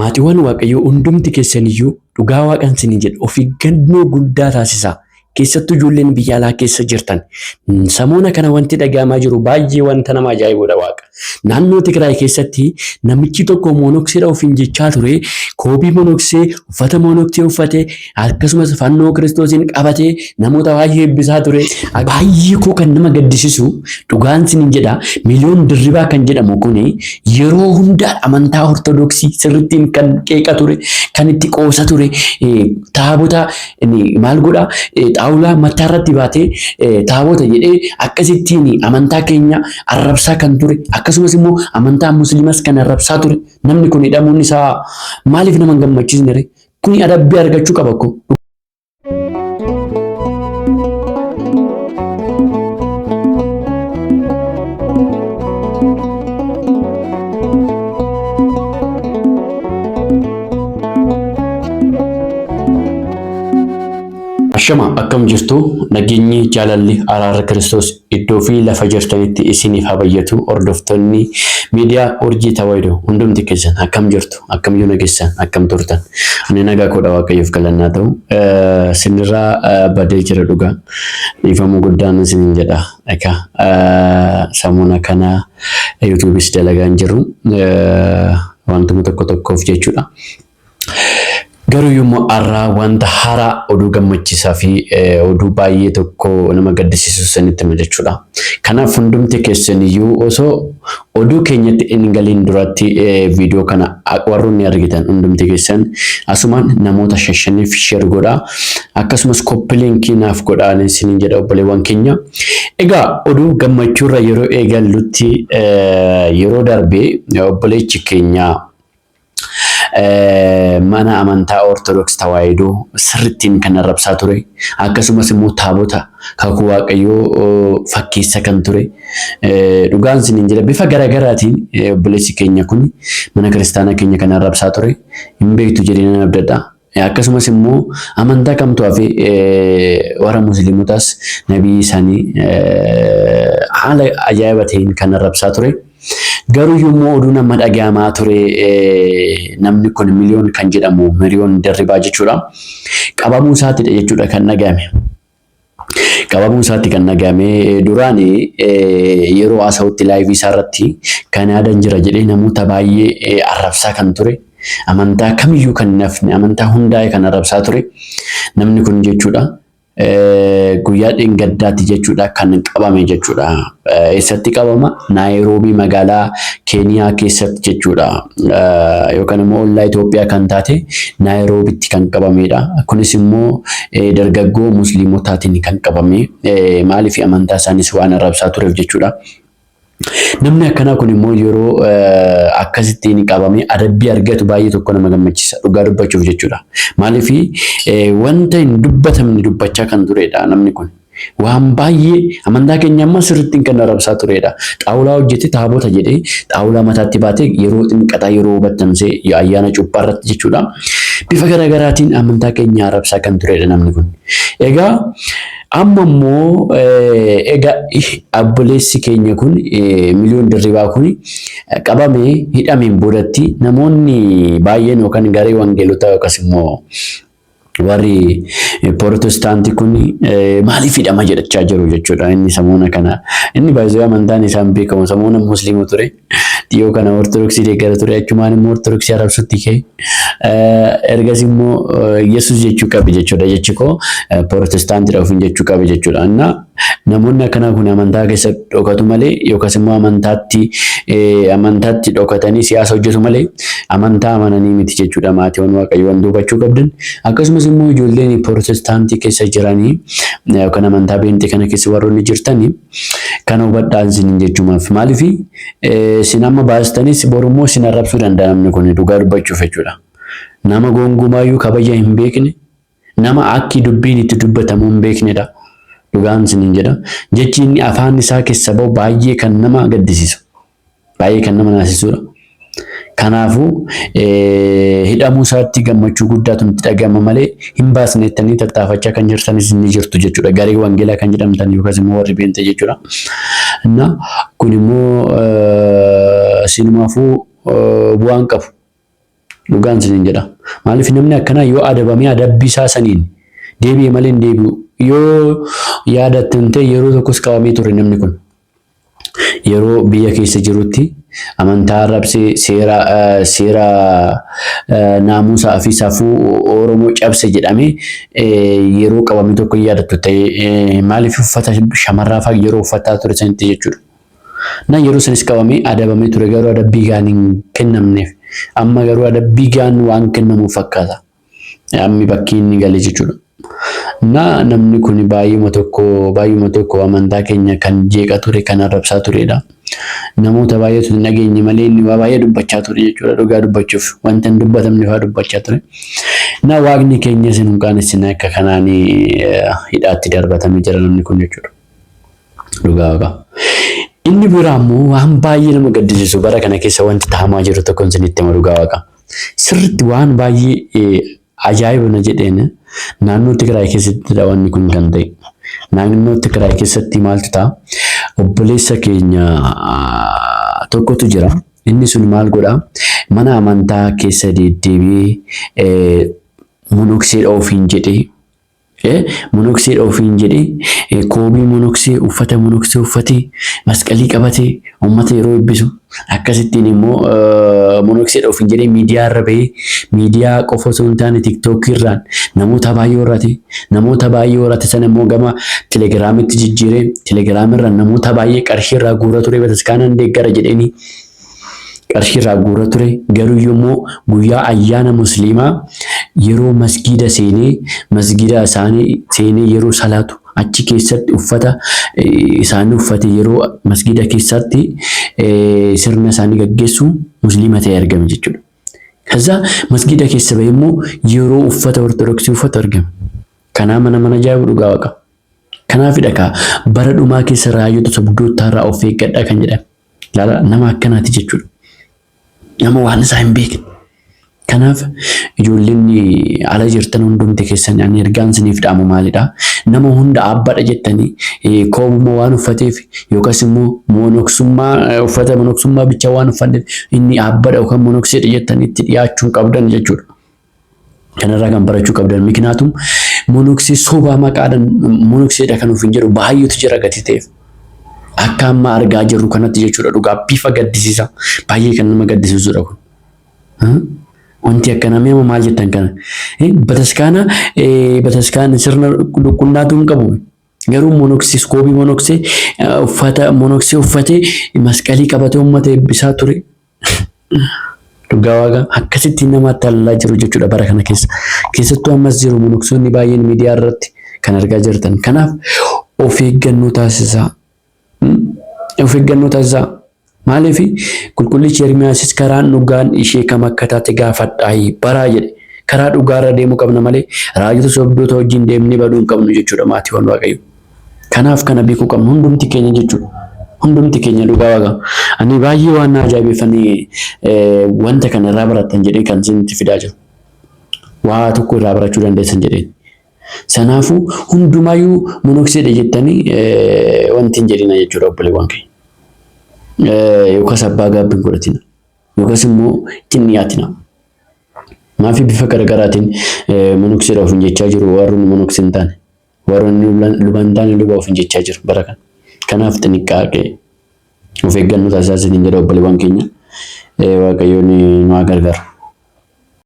Maatiiwwan Waaqayyoo hundumti keessaniyyuu dhugaa Waaqaan isiniin jedha of eeggannoo guddaa taasisaa. Keessattuu ijoolleen biyya alaa keessa jirtan samoona kana wanti dhagahamaa jiru baay'ee wanta nama ajaa'ibudha Waaqa. Naannoo Tigraay keessatti namichi tokko monokseedha ofiin jechaa ture. Koobii monoksee uffata monoksee uffatee akkasumas fannoo Kiristoosiin qabatee namoota baay'ee eebbisaa ture. Baay'ee koo kan nama gaddisiisu dhugaan isiniin jedha miliyoon dirribaa kan jedhamu kuni yeroo hundaa amantaa Ortodoksii sirrittiin kan qeeqa ture kan itti qoosa ture taabota maal godha xaawulaa mataa irratti baatee taabota jedhee akkasittiin amantaa keenya arrabsaa kan ture akkasumas immoo amantaa musliimas kan arrabsaa ture namni kun hidhamuun isaa maaliif nama hin gammachiisne kuni adabbii argachuu qaba ko. Shama akkam jirtu nageenyi jaalalli araara Kiristoos iddoo fi lafa jirtanitti isiniif haa bayyatu hordoftoonni miidiyaa Urjii Tawaahidoo hundumti keessan akkam jirtu akkam yoo nageessan akkam turtan ani nagaa koodha Waaqayyoof galannaa ta'u sinirraa badee jira dhugaa dhiifamuu guddaan isiniin jedha egaa samoona kana yuutuubis dalagaan jiru wantuma tokko tokkoof jechuudha. Garuu yommuu arraa wanta haaraa oduu gammachiisaa fi oduu baay'ee tokko nama gaddisiisu sanitti jechuudha. Kanaaf hundumti keessaniyyuu osoo oduu keenyatti hin galiin duratti viidiyoo kana warroonni argitan hundumti keessan asumaan namoota shashaniif sheer godhaa akkasumas koppiliinkii naaf godhaan isiniin jedha obboleewwan keenya. Egaa oduu gammachuurra yeroo eegallutti yeroo darbee obboleechi keenya mana amantaa Ortodoks Tawaahidoo sirrittiin kan arrabsaa ture akkasumas immoo taabota kakuu Waaqayyoo fakkeessa kan ture dhugaan isiniin jedha bifa garaagaraatiin obboleessi keenya kun mana kiristaanaa keenya kan arrabsaa ture hin beektu jedhee nan abdadha. Akkasumas immoo amantaa kamtu hafe warra musliimotaas nabii isaanii haala ajaa'iba ta'een kan arrabsaa ture. Garuu yommuu oduu nama dhagahamaa ture namni kun miliyoon kan jedhamu miliyoon dirribaa jechuudha. Qabamuu isaatiidha jechuudha kan dhagahame. Qabamuu isaatti kan dhagahame duraan yeroo haasawutti laayivii isaa irratti kan yaadan jira jedhee namoota baay'ee arrabsaa kan ture. Amantaa kamiyyuu kan nafne amantaa hundaa'e kan arrabsaa ture namni kun jechuudha. Guyyaa dheengaddaatti jechuudha kan qabame jechuudha. Eessatti qabama? Naayiroobii magaalaa Keeniyaa keessatti jechuudha. Yookaan immoo ollaa Itoophiyaa kan taate Naayiroobiitti kan qabamedha. Kunis immoo dargaggoo musliimotaatiin kan qabame maaliif amantaa isaanis waan arrabsaa tureef jechuudha. Namni akkanaa kun immoo yeroo akkasittiin qabame adabbii argatu baay'ee tokko nama gammachiisa dhugaa dubbachuuf jechuudha. Maaliif wanta hin dubbatamne dubbachaa kan turedha namni kun. Waan baay'ee amantaa keenya amma sirrittiin kan arrabsaa turedha. Xaawulaa hojjetee taabota jedhee xaawulaa mataatti baatee yeroo xinqataa yeroo battamsee ayyaana cuuphaa irratti jechuudha. Bifa garaagaraatiin amantaa keenya arrabsaa kan turedha namni kun. Egaa amma immoo egaa obboleessi keenya kun miliyoon dirribaa kun qabamee hidhameen boodatti namoonni baay'een yookaan garee wangeelotaa yookaas immoo warri Protestaantii kun maaliif hidhama jedhachaa jiru jechuudha. Inni samoona kana inni baay'ee amantaan isaan beekamu samoona musliima ture dhiyoo kana Ortodoksii deeggara ture achumaan immoo Ortodoksii arrabsutti ka'e ergas immoo Yesuus jechuu qabi jechuudha jechi koo Protestaantiidha ofiin jechuu qabi jechuudha. Namoonni akkanaa kun amantaa keessa dhokatu malee yookaas immoo amantaatti dhokatanii siyaasa hojjetu malee amantaa amananii miti jechuudha. Maatiiwwan Waaqayyoon dubbachuu qabdan akkasumas immoo ijoolleen Protestaantii keessa jiranii yookaan amantaa Pheenxee kana keessa warroonni jirtanii kan hubadhaan isiniin jechuumaaf maaliif isin amma baastanis borummoo isin arrabsuu danda'a namni kun dhugaa dubbachuuf jechuudha. Nama gongumaayuu kabaja hin beekne nama akki dubbiin itti dubbatamu hin beeknedha. Dhugaan isiniin jedha. Jechi inni afaan isaa keessa bahu baay'ee kan nama gaddisiisu. Baay'ee kan nama naasisudha. Kanaafuu hidhamuu isaatti gammachuu guddaatu nutti dhagahama malee hin baasnettanii tattaafachaa kan jirtanis ni jirtu jechuudha. Garee wangeelaa kan jedhamtan yookaas immoo warri Pheenxee jechuudha. Kun immoo sinumaafuu bu'aan qabu. Dhugaan isiniin jedha. Maaliif namni akkanaa yoo adabamee adabbii isaa saniin deebi'e malee hin deebi'u. Yoo yaadatte hin ta'e yeroo tokkos qabamee ture namni kun. Yeroo biyya keessa jirutti amantaa arrabsee seera naamusaa fi safuu Oromoo cabse jedhamee yeroo qabame tokko yaadattu ta'e maaliif uffata shamarraa fa'a yeroo uffataa ture sanitti jechuudha. Na yeroo sanis qabamee adabamee ture garuu adabbii gaan hin kennamneef amma garuu adabbii gaan waan kennamu fakkaata. Ammi bakki inni galee jechuudha. Na namni kun baay'uma tokko amantaa keenya kan jeeqa ture kan arrabsaa turedha. Namoota baay'eetu hin dhageenye malee inni waa baay'ee dubbachaa ture jechuudha. Dhugaa dubbachuuf wanta hin dubbatamne fa'aa dubbachaa ture. Na waaqni keenya isin hin qaanessinee akka kanaan hidhaatti darbatamee jira namni kun jechuudha. Dhugaa waaqa. Inni biraa immoo waan baay'ee nama gaddisiisu bara kana keessa wanti ta'amaa jiru tokko isinitti hima dhugaa waaqa. Sirriitti waan baay'ee ajaa'iba na jedheen naannoo Tigraay keessatti wanni kun kan ta'e. Naannoo Tigraay keessatti maaltu ta'a? Obboleessa keenya tokkotu jira. Inni sun maal godhaa? Mana amantaa keessa deddeebi'ee monokseedha ofiin jedhee monokseedha ofiin jedhee koobii monoksee uffata monoksee uffatee masqalii qabatee uummata yeroo eebbisu akkasittiin immoo monokseedha ofiin jedhee miidiyaa irra bahee miidiyaa qofa osoo hin taane tiktookii irraan namoota baay'ee horate sana immoo gama telegiraamitti jijjiiree telegiraamirra namoota baay'ee qarshii irraa guura ture bataskaanaan deeggara jedheenii qarshii irraa guura ture garuu yommuu guyyaa ayyaana musliimaa yeroo masgiida isaanii seenee yeroo salaatu achi keessatti uffata isaanii uffate yeroo masgiida keessatti sirna isaanii gaggeessu musliima ta'ee argame jechuudha. Kaza masgiida keessa bahee immoo yeroo uffata ortodoksii uffatu argame. Kanaa mana ajaa'ibu dhugaa waaqa. Kanaafidha kaa bara dhumaa keessa raayyoota sobdootaa irraa of eeggadhaa kan jedhame. Laala nama akkanaati jechuudha. Nama waan isaa hin beekne. Kanaaf ijoolleen ala jirtan hundumti keessan ani ergaan isiniif dhaamu maalidha? Nama hunda abbadha jettanii koomuma waan uffateef yookaas immoo uffata monoksummaa bicha waan uffanneef inni abbadha yookaan monokseedha jettanii itti dhiyaachuu qabdan jechuudha. Kanarraa kan barachuu qabdan miknaatum monoksee sobaa maqaadhaan monokseedha kan ofiin jedhu baay'eetu jira gati ta'eef. Akka amma argaa jirru kanatti jechuudha dhugaa bifa gaddisiisa baay'ee kan nama gaddisiisudha kun. Wanti akkana mee maal jettan kana bataskaana sirna qulqullaatu hin qabu garuu monoksee koobii monoksee uffata monoksee uffatee masqalii qabatee uummata eebbisaa ture. Dhugaa waaqa akkasitti namatti hallaa jiru jechuudha bara kana keessa keessattuu ammas jiru monoksoonni baay'een miidiyaa irratti kan argaa jirtan. Kanaaf of eeggannoo taasisaa. Maaliif qulqullichi Ermiyaasis karaan dhugaan ishee kam akka taate gaafadhaa baraa jedhe karaa dhugaarra deemuu qabna malee raajota sobdoota wajjin deemnee baduu hin qabnu jechuudha maatiiwwan waaqayyo. Kanaaf kana beekuu qabnu hundumti keenya jechuudha. Hundumti keenya dhugaa waaqa. Ani baay'ee waan ajaa'ibeffanii wanta kana irraa barattan jedhee kan isinitti fidaa jiru. Waa tokko irraa barachuu dandeessan jedheen. Sanaafuu hundumaayyuu monokseedha jettanii wanti hin jedhina jechuudha obboleewwan keenya. Yookaas abbaa gaabbiin godhatina yookaas immoo ittiin dhiyaatina. Maafi bifa garaagaraatiin monokseedha ofiin jechaa jiru warroonni monoksee hin taane warroonni luban taane luba ofiin jechaa jiru bara kana. Kanaaf xinniqqaaqee of eeggannoo taasisaa jedha obboleewwan keenya. Waaqayyoon nu haa gargaaru.